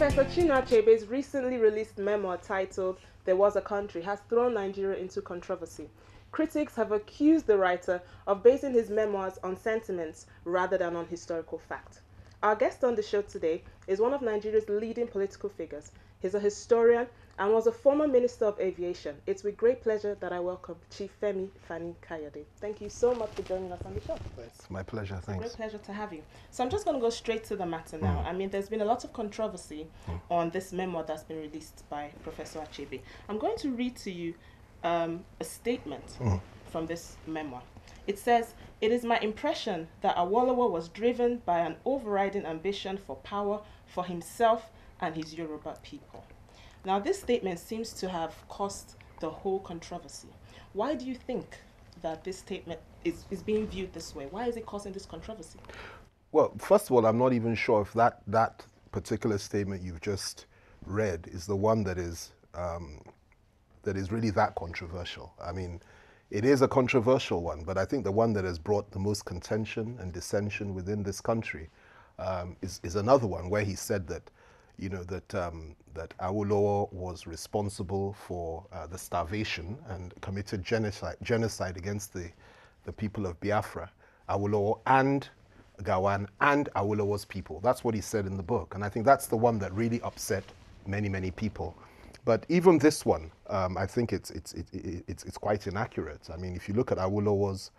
Professor Chinua Achebe's recently released memoir titled There Was a Country has thrown Nigeria into controversy. Critics have accused the writer of basing his memoirs on sentiments rather than on historical fact. Our guest on the show today is one of Nigeria's leading political figures. He's a historian and was a former Minister of Aviation. It's with great pleasure that I welcome Chief Femi Fani Kayode. Thank you so much for joining us on the show. It's my pleasure, thanks. It's a great pleasure to have you. So I'm just going to go straight to the matter now. I mean, there's been a lot of controversy on this memoir that's been released by Professor Achebe. I'm going to read to you a statement from this memoir. It says, "It is my impression that Awolowo was driven by an overriding ambition for power for himself and his Yoruba people." Now, this statement seems to have caused the whole controversy. Why do you think that this statement is being viewed this way? Why is it causing this controversy? Well, first of all, I'm not even sure if that particular statement you've just read is the one that is really that controversial. I mean, it is a controversial one, but I think the one that has brought the most contention and dissension within this country is another one where he said that, you know, that Awolowo was responsible for the starvation and committed genocide against the people of Biafra, Awolowo and Gawan and Awolowo's people. That's what he said in the book, and I think that's the one that really upset many people. But even this one, I think it's quite inaccurate. I mean, if you look at Awolowo's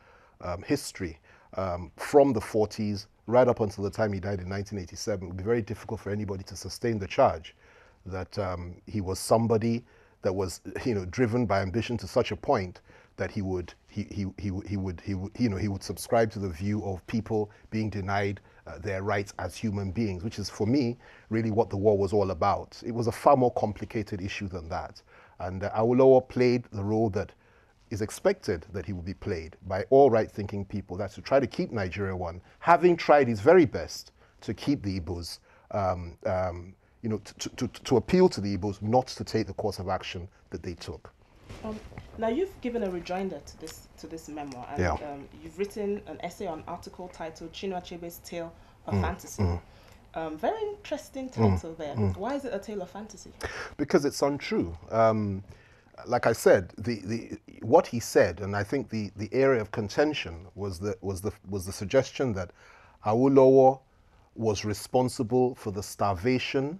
history from the 40s right up until the time he died in 1987, it would be very difficult for anybody to sustain the charge that he was somebody that was, you know, driven by ambition to such a point that he would subscribe to the view of people being denied their rights as human beings, which is, for me, really what the war was all about. It was a far more complicated issue than that. And Awolowo played the role that is expected that he would be played by all right-thinking people. That's to try to keep Nigeria one, having tried his very best to keep the Igbos, you know, to appeal to the Igbos not to take the course of action that they took. Now, you've given a rejoinder to this memoir, and you've written an essay on article titled Chinua Achebe's Tale of Fantasy. Very interesting title there. Why is it a tale of fantasy? Because it's untrue. Like I said, what he said, and I think the area of contention was the suggestion that Awolowo was responsible for the starvation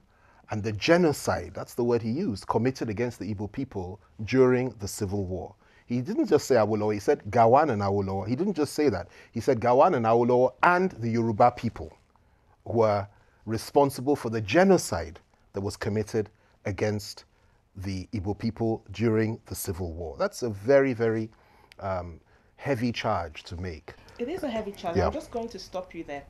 and the genocide, that's the word he used, committed against the Igbo people during the Civil War. He didn't just say Awolowo, he said Gawan and Awolowo. He didn't just say that. He said Gawan and Awolowo and the Yoruba people were responsible for the genocide that was committed against the Igbo people during the Civil War. That's a very heavy charge to make. It is a heavy charge. I'm just going to stop you there.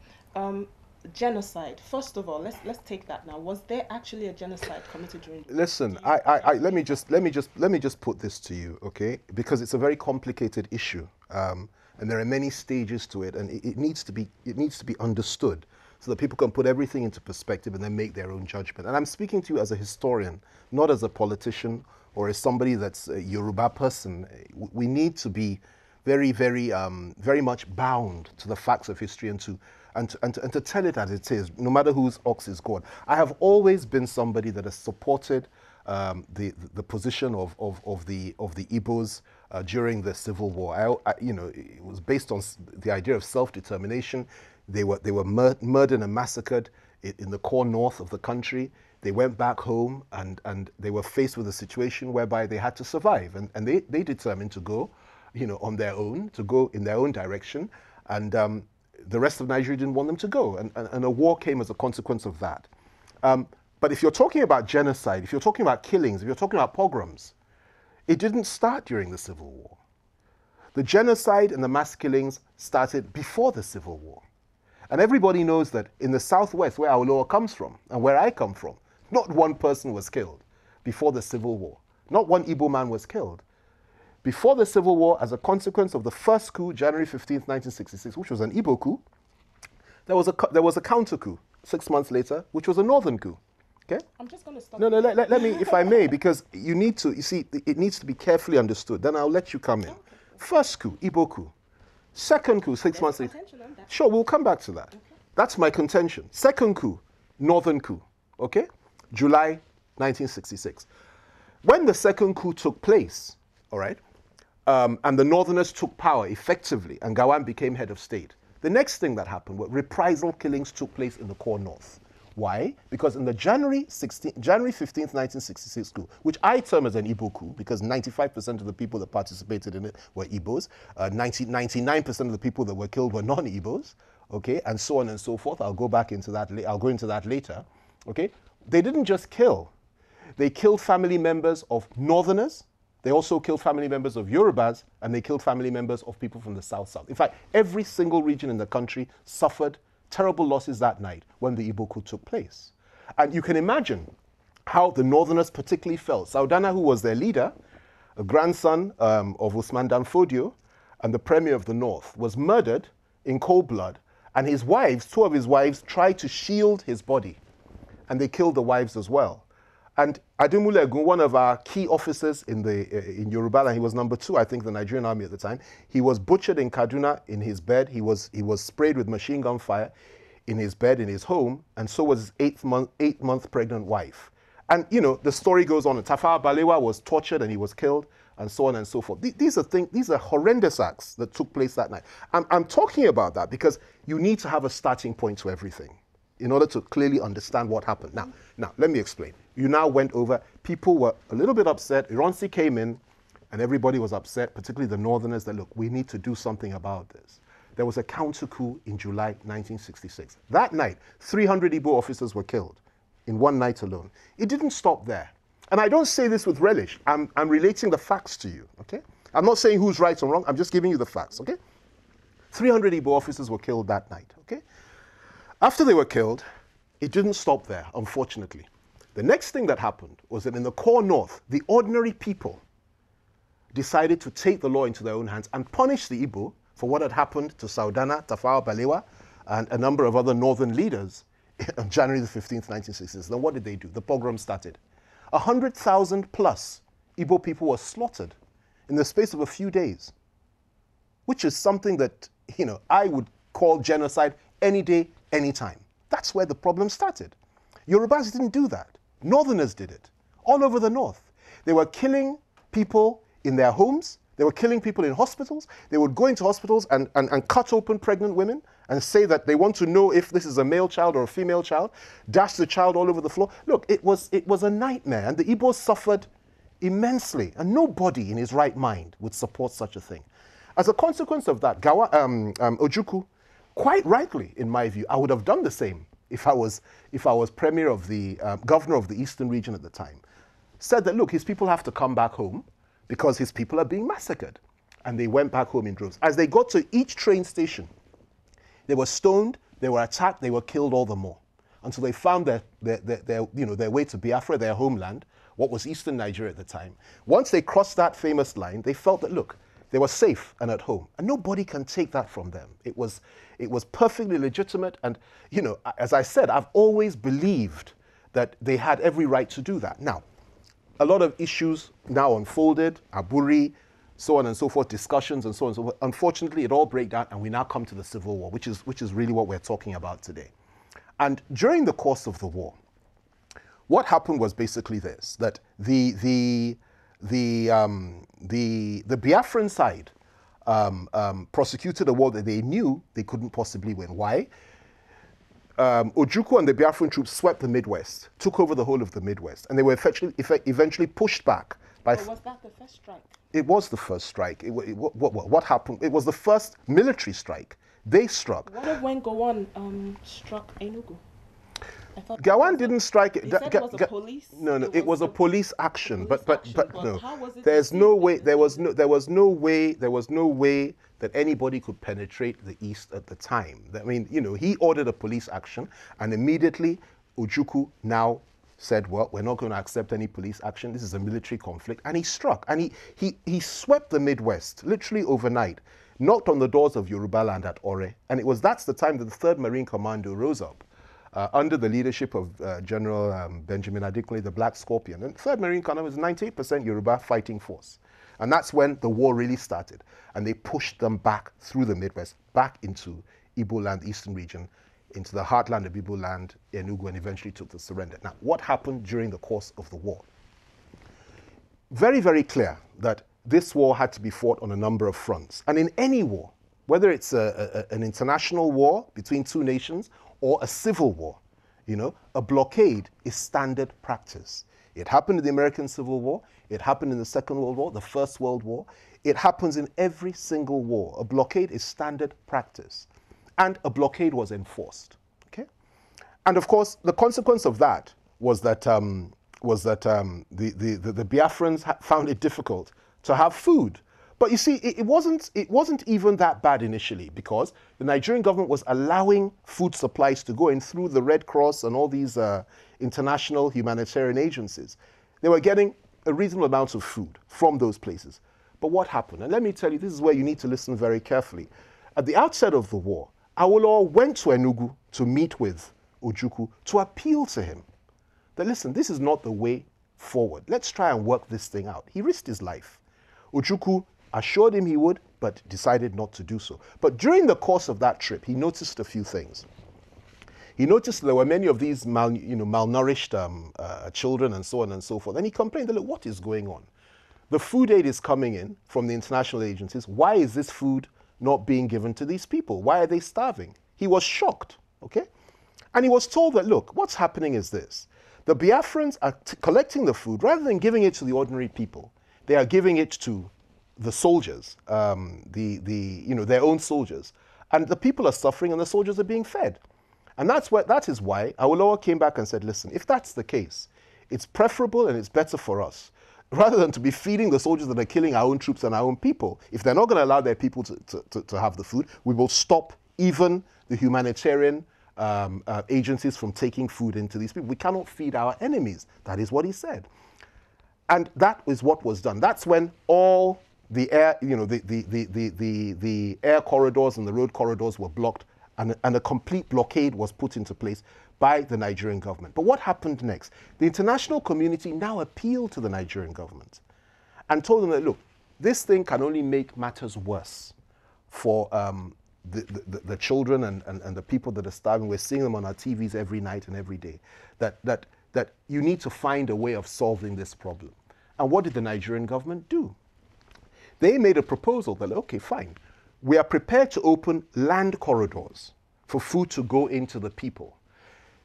Genocide. First of all, let's take that now. Was there actually a genocide committed during? Listen, let me just put this to you, okay? Because it's a very complicated issue, and there are many stages to it, and it needs to be understood so that people can put everything into perspective and then make their own judgment. And I'm speaking to you as a historian, not as a politician or as somebody that's a Yoruba person. We need to be very much bound to the facts of history and to tell it as it is, no matter whose ox is gored. I have always been somebody that has supported the position of the Igbos during the Civil War. You know, it was based on the idea of self-determination. They were murdered and massacred in the core north of the country. They went back home and they were faced with a situation whereby they had to survive, and they determined to go, you know, on their own, to go in their own direction, and the rest of Nigeria didn't want them to go, and a war came as a consequence of that. But if you're talking about genocide, if you're talking about killings, if you're talking about pogroms, it didn't start during the Civil War. The genocide and the mass killings started before the Civil War. And everybody knows that in the southwest, where Awolowo comes from, and where I come from, not one person was killed before the Civil War. Not one Igbo man was killed. Before the Civil War, as a consequence of the first coup, January 15th, 1966, which was an Igbo coup, there was a counter coup 6 months later, which was a northern coup. Okay? I'm just going to stop. No, let me, if I may, because you see, it needs to be carefully understood. Then I'll let you come in. Okay. First coup, Igbo coup. Second coup, 6 months later. Sure, we'll come back to that. Okay. That's my contention. Second coup, northern coup. Okay? July 1966. When the second coup took place, all right, and the Northerners took power effectively, and Gawan became head of state, the next thing that happened was reprisal killings took place in the core north. Why? Because in the January 15th, 1966 coup, which I term as an Igbo coup, because 95% of the people that participated in it were Igbos, 99% of the people that were killed were non-Igbos, okay, and so on and so forth. I'll go into that later, okay. They didn't just kill. They killed family members of Northerners. They also killed family members of Yorubas, and they killed family members of people from the South. In fact, every single region in the country suffered terrible losses that night when the Igbo coup took place. And you can imagine how the Northerners particularly felt. Saudana, who was their leader, a grandson of Usman Dan Fodio, and the Premier of the North, was murdered in cold blood, and his wives, two of his wives, tried to shield his body, and they killed the wives as well. And Adumule Egun, one of our key officers in Yoruba, and he was number 2, I think, the Nigerian army at the time, he was butchered in Kaduna in his bed. He was sprayed with machine gun fire in his bed in his home, and so was his 8-month pregnant wife. And you know, the story goes on. Tafawa Balewa was tortured and he was killed, and so on and so forth. These are horrendous acts that took place that night. I'm talking about that because you need to have a starting point to everything in order to clearly understand what happened. Now, let me explain. You now went over, people were a little bit upset. Ironsi came in and everybody was upset, particularly the Northerners, that look, we need to do something about this. There was a counter coup in July 1966. That night, 300 Igbo officers were killed in one night alone. It didn't stop there. And I don't say this with relish. I'm relating the facts to you, okay? I'm not saying who's right or wrong. I'm just giving you the facts, okay? 300 Igbo officers were killed that night, okay? After they were killed, it didn't stop there, unfortunately. The next thing that happened was that in the core north, the ordinary people decided to take the law into their own hands and punish the Igbo for what had happened to Saudana, Tafawa Balewa, and a number of other northern leaders on January the 15th, 1966. Then what did they do? The pogrom started. 100,000 plus Igbo people were slaughtered in the space of a few days, which is something that, you know, I would call genocide any day, any time. That's where the problem started. Yorubas didn't do that. Northerners did it, all over the north. They were killing people in their homes. They were killing people in hospitals. They would go into hospitals and cut open pregnant women and say that they want to know if this is a male child or a female child, dash the child all over the floor. Look, it was a nightmare, and the Igbos suffered immensely, and nobody in his right mind would support such a thing. As a consequence of that, Ojukwu, quite rightly, in my view, I would have done the same if I was premier of the governor of the Eastern region at the time, said that, look, his people have to come back home because his people are being massacred. And they went back home in droves. As they got to each train station, they were stoned, they were attacked, they were killed all the more, until they found their way to Biafra, their homeland, what was Eastern Nigeria at the time. Once they crossed that famous line, they felt that, look, they were safe and at home, and nobody can take that from them. It was perfectly legitimate, and you know, as I said, I've always believed that they had every right to do that. Now, a lot of issues now unfolded, Aburi, so on and so forth, discussions and so on and so forth. Unfortunately, it all broke down, and we now come to the Civil War, which is really what we're talking about today. And during the course of the war, what happened was basically this: that the Biafran side prosecuted a war that they knew they couldn't possibly win. Why? Ojukwu and the Biafran troops swept the Midwest, took over the whole of the Midwest, and they were eventually pushed back by. But was that the first strike? It was the first strike. What happened? It was the first military strike. They struck. What if when Gowon struck Enugu? Gawan didn't strike it. They said it was a police. No, it was a police action. But no. How was it There's no way. There was no way that anybody could penetrate the East at the time. I mean, you know, he ordered a police action, and immediately Ojukwu now said, well, we're not going to accept any police action. This is a military conflict. And he struck. And he swept the Midwest, literally overnight, knocked on the doors of Yoruba land at Ore. And that's the time that the 3rd Marine Commando rose up under the leadership of General Benjamin Adekunle, the Black Scorpion. And 3rd Marine Commando was 98% Yoruba fighting force. And that's when the war really started. And they pushed them back through the Midwest, back into Igbo land, Eastern region, into the heartland of Igbo land, Enugu, and eventually took the surrender. Now, what happened during the course of the war? Very, very clear that this war had to be fought on a number of fronts. And in any war, whether it's an international war between two nations or a civil war, you know, a blockade is standard practice. It happened in the American Civil War. It happened in the Second World War, the First World War. It happens in every single war. A blockade is standard practice. And a blockade was enforced. Okay? And of course, the consequence of that was that, the Biafrans found it difficult to have food. But you see, it wasn't even that bad initially, because the Nigerian government was allowing food supplies to go in through the Red Cross and all these international humanitarian agencies. They were getting a reasonable amount of food from those places. But what happened? And let me tell you, this is where you need to listen very carefully. At the outset of the war, Awolowo went to Enugu to meet with Ojukwu to appeal to him that, listen, this is not the way forward. Let's try and work this thing out. He risked his life. Ojukwu assured him he would, but decided not to do so. But during the course of that trip, he noticed a few things. He noticed there were many of these malnourished children and so on and so forth. And he complained, look, what is going on? The food aid is coming in from the international agencies. Why is this food not being given to these people? Why are they starving? He was shocked, okay? And he was told that, look, what's happening is this. The Biafrans are collecting the food. Rather than giving it to the ordinary people, they are giving it to the soldiers, their own soldiers. And the people are suffering and the soldiers are being fed. And that is why Awolowo came back and said, listen, if that's the case, it's preferable and it's better for us, rather than to be feeding the soldiers that are killing our own troops and our own people. If they're not going to allow their people to have the food, we will stop even the humanitarian agencies from taking food into these people. We cannot feed our enemies. That is what he said. And that is what was done. That's when all the air, the air corridors and the road corridors were blocked, and a complete blockade was put into place by the Nigerian government. But what happened next? The international community now appealed to the Nigerian government and told them that, look, this thing can only make matters worse for the children and the people that are starving. We're seeing them on our TVs every night and every day. That you need to find a way of solving this problem. And what did the Nigerian government do? They made a proposal that, okay, fine. We are prepared to open land corridors for food to go into the people.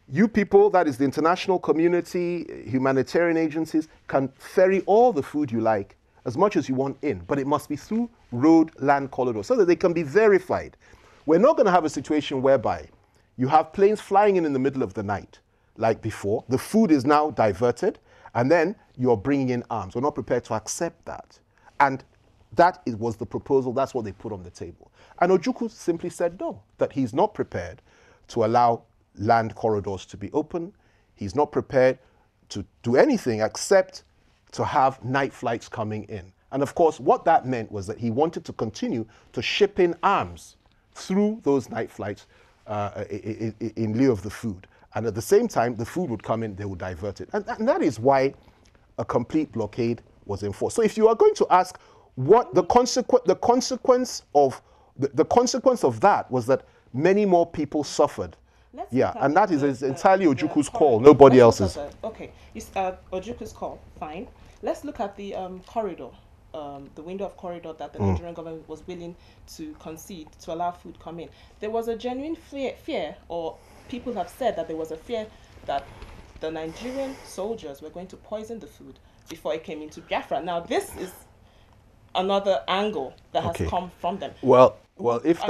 You people, that is the international community, humanitarian agencies, can ferry all the food you like, as much as you want in, but it must be through road land corridors so that they can be verified. We're not going to have a situation whereby you have planes flying in the middle of the night, like before. The food is now diverted, and then you're bringing in arms. We're not prepared to accept that. And that was the proposal. That's what they put on the table. And Ojukwu simply said no, that he's not prepared to allow land corridors to be open. He's not prepared to do anything except to have night flights coming in. And of course, what that meant was that he wanted to continue to ship in arms through those night flights in lieu of the food. And at the same time, the food would come in, they would divert it. And that is why a complete blockade was enforced. So if you are going to ask what the consequence of that was that many more people suffered. And that is entirely Ojukwu's call, nobody else's. Okay, it's Ojukwu's call, fine. Let's look at the corridor, the window of corridor that the Nigerian government was willing to concede to allow food come in. There was a genuine fear, or people have said that there was a fear that the Nigerian soldiers were going to poison the food before it came into Biafra. Now, this is another angle that has come from them. Well, if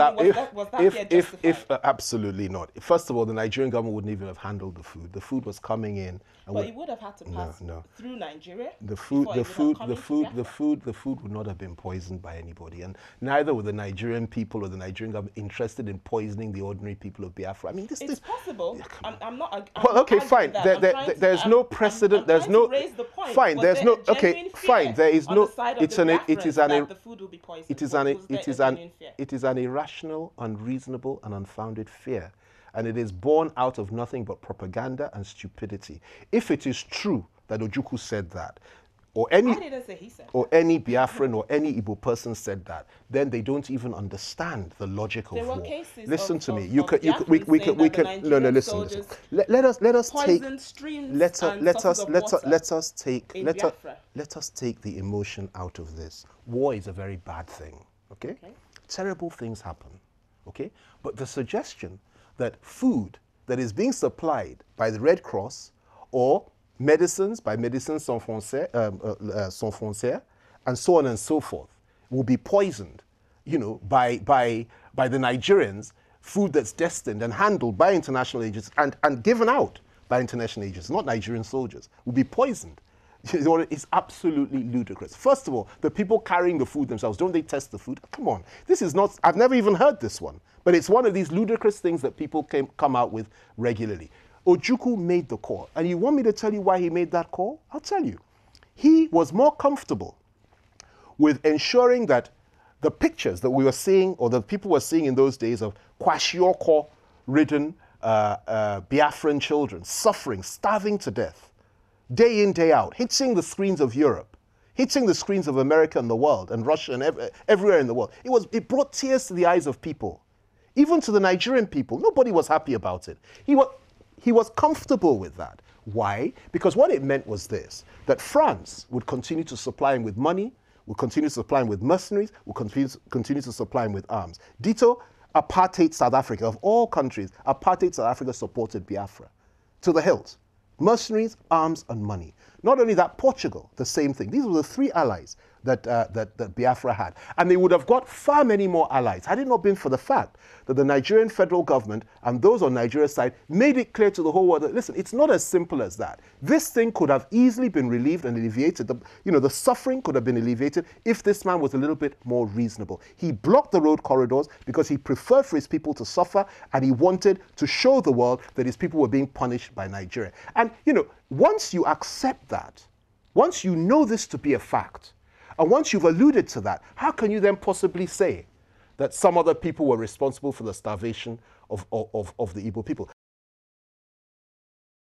absolutely not. First of all, the Nigerian government wouldn't even have handled the food. The food was coming in. But it would have had to pass through Nigeria. The food would not have been poisoned by anybody, and neither were the Nigerian people or the Nigerian government interested in poisoning the ordinary people of Biafra. I mean, it's possible. I'm not. Well, okay, fine. There's no precedent. There's no. Fine. There's no. Okay, fine. There is no. It is an irrational, unreasonable, and unfounded fear. And it is born out of nothing but propaganda and stupidity. If it is true that Ojukwu said that, or any, I didn't say he said or any Biafran or any Igbo person said that, then they don't even understand the logic of there were war. cases Listen of, to me. of, You of could, we Biafrans can. saying that the No, no. Nigerian Listen. soldiers Let us take. poisoned streams Let and sources of water us take. in Biafra. Let us take the emotion out of this. War is a very bad thing. Okay. Terrible things happen. Okay. But the suggestion that food that is being supplied by the Red Cross or medicines by Médecins Sans Frontières, and so on and so forth, will be poisoned, you know, by the Nigerians, food that's destined and handled by international agents and given out by international agents, not Nigerian soldiers, will be poisoned. It's absolutely ludicrous. First of all, the people carrying the food themselves, don't they test the food? Come on, this is not, I've never even heard this one, but it's one of these ludicrous things that people come out with regularly. Ojukwu made the call, and you want me to tell you why he made that call? I'll tell you. He was more comfortable with ensuring that the pictures that we were seeing, or that people were seeing in those days of kwashiorkor-ridden Biafran children suffering, starving to death, day in, day out, hitting the screens of Europe, hitting the screens of America and the world, and Russia and everywhere in the world. It brought tears to the eyes of people, even to the Nigerian people. Nobody was happy about it. He was comfortable with that. Why? Because what it meant was this, that France would continue to supply him with money, would continue to supply him with mercenaries, would continue to supply him with arms. Ditto, apartheid South Africa, of all countries, apartheid South Africa supported Biafra to the hilt. Mercenaries, arms, and money. Not only that, Portugal, the same thing. These were the three allies that Biafra had. And they would have got far many more allies had it not been for the fact that the Nigerian federal government and those on Nigeria's side made it clear to the whole world that, listen, it's not as simple as that. This thing could have easily been relieved and alleviated. The suffering could have been alleviated if this man was a little bit more reasonable. He blocked the road corridors because he preferred for his people to suffer, and he wanted to show the world that his people were being punished by Nigeria. And, once you accept that, once you know this to be a fact, and once you've alluded to that, how can you then possibly say that some other people were responsible for the starvation of the Igbo people?